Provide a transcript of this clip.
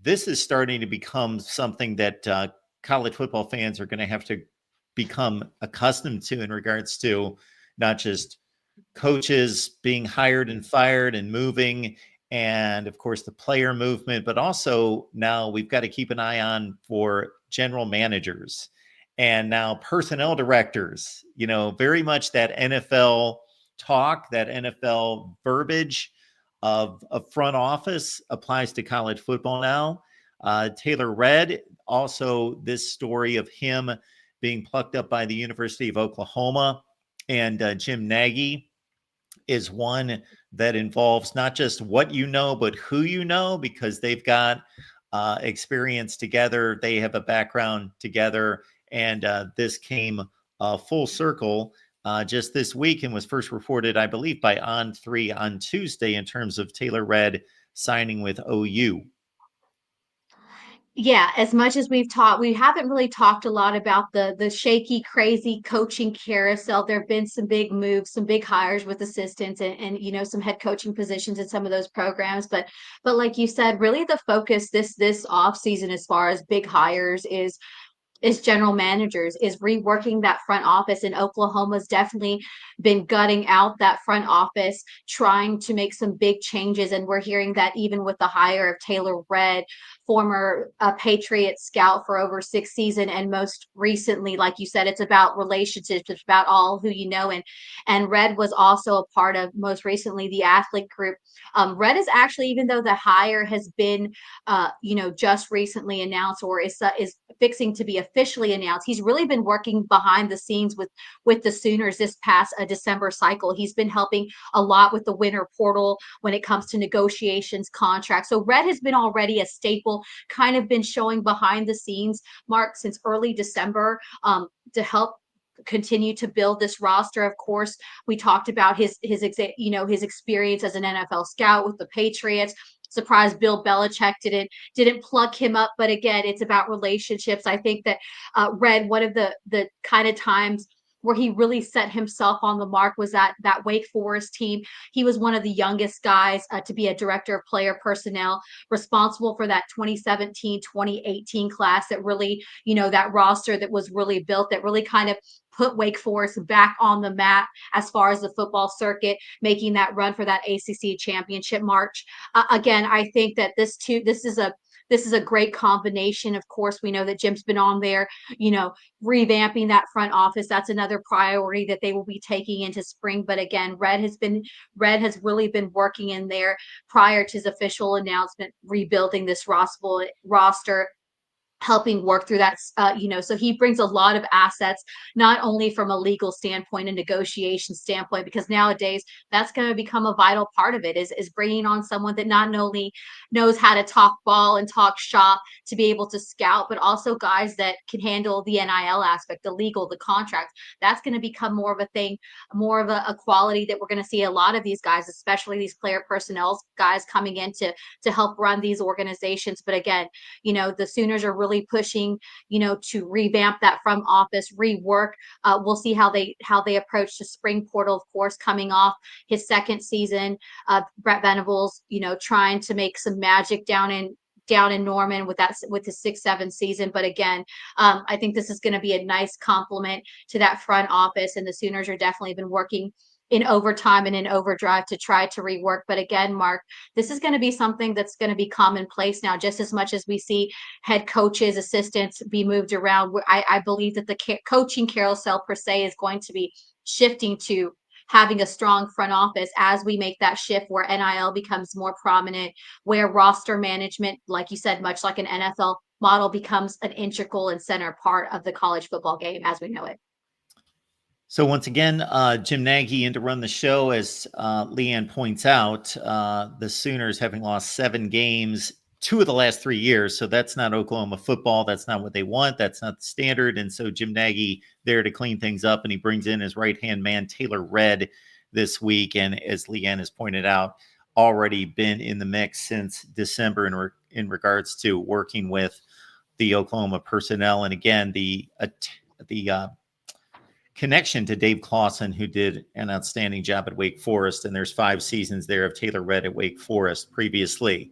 this is starting to become something that college football fans are going to have to become accustomed to in regards to not just coaches being hired and fired and moving, and of course the player movement, but also now we've got to keep an eye on for general managers and now personnel directors, very much that NFL talk, that NFL verbiage of front office applies to college football now. Taylor Redd, also this story of him being plucked up by the University of Oklahoma, and Jim Nagy is one that involves not just what you know, but who you know, because they've got experience together. They have a background together. And this came full circle just this week and was first reported, I believe, by On3 on Tuesday in terms of Taylor Redd signing with OU. Yeah, as much as we haven't really talked a lot about the shaky, crazy coaching carousel. There have been some big moves, some big hires with assistants and some head coaching positions in some of those programs. But like you said, really the focus this off season as far as big hires is general managers, is reworking that front office. And Oklahoma's definitely been gutting out that front office, trying to make some big changes. And we're hearing that even with the hire of Taylor Redd, former Patriot scout for over 6 seasons, and most recently, like you said, it's about relationships, it's about all who you know. And Redd was also a part of most recently the athlete group. Redd is actually, even though the hire has been just recently announced, or is fixing to be officially announced, he's really been working behind the scenes with the Sooners this past December cycle. He's been helping a lot with the winter portal when it comes to negotiations, contracts. So Redd has been already a staple, kind of been showing behind the scenes, Mark, since early December, to help continue to build this roster. Of course, we talked about his experience as an NFL scout with the Patriots. Surprised Bill Belichick didn't plug him up, but again, it's about relationships. I think that Redd, one of the kind of times where he really set himself on the mark was that Wake Forest team. He was one of the youngest guys to be a director of player personnel, responsible for that 2017-2018 class that really, that roster that was really built, that really kind of put Wake Forest back on the map as far as the football circuit, making that run for that ACC championship march. Again, I think that this is a great combination. Of course, we know that Jim's been on there, revamping that front office. That's another priority that they will be taking into spring. But again, Redd has really been working in there prior to his official announcement, rebuilding this roster, helping work through that. So he brings a lot of assets, not only from a legal standpoint and negotiation standpoint, because nowadays that's going to become a vital part of it, is bringing on someone that not only knows how to talk ball and talk shop to be able to scout, but also guys that can handle the NIL aspect, the legal, the contracts. That's going to become more of a thing, more of a quality that we're going to see a lot of these guys, especially these player personnel guys, coming in to help run these organizations. But again, the Sooners are really pushing, to revamp that front office, rework. We'll see how they approach the spring portal, of course, coming off his second season. Brett Venables, trying to make some magic down in Norman with his 6-7 season. But again, I think this is going to be a nice complement to that front office, and the Sooners are definitely been working in overtime and in overdrive to try to rework. But again, Mark, this is going to be something that's going to be commonplace now, just as much as we see head coaches, assistants be moved around. I believe that the coaching carousel per se is going to be shifting to having a strong front office as we make that shift where NIL becomes more prominent, where roster management, like you said, much like an NFL model, becomes an integral and center part of the college football game as we know it. So once again, Jim Nagy in to run the show. As Leanne points out, the Sooners having lost 7 games, 2 of the last 3 years. So that's not Oklahoma football. That's not what they want. That's not the standard. And so Jim Nagy there to clean things up, and he brings in his right-hand man, Taylor Redd, this week. And as Leanne has pointed out, already been in the mix since December in regards to working with the Oklahoma personnel. And again, the connection to Dave Clawson, who did an outstanding job at Wake Forest. And there's 5 seasons there of Taylor Redd at Wake Forest previously.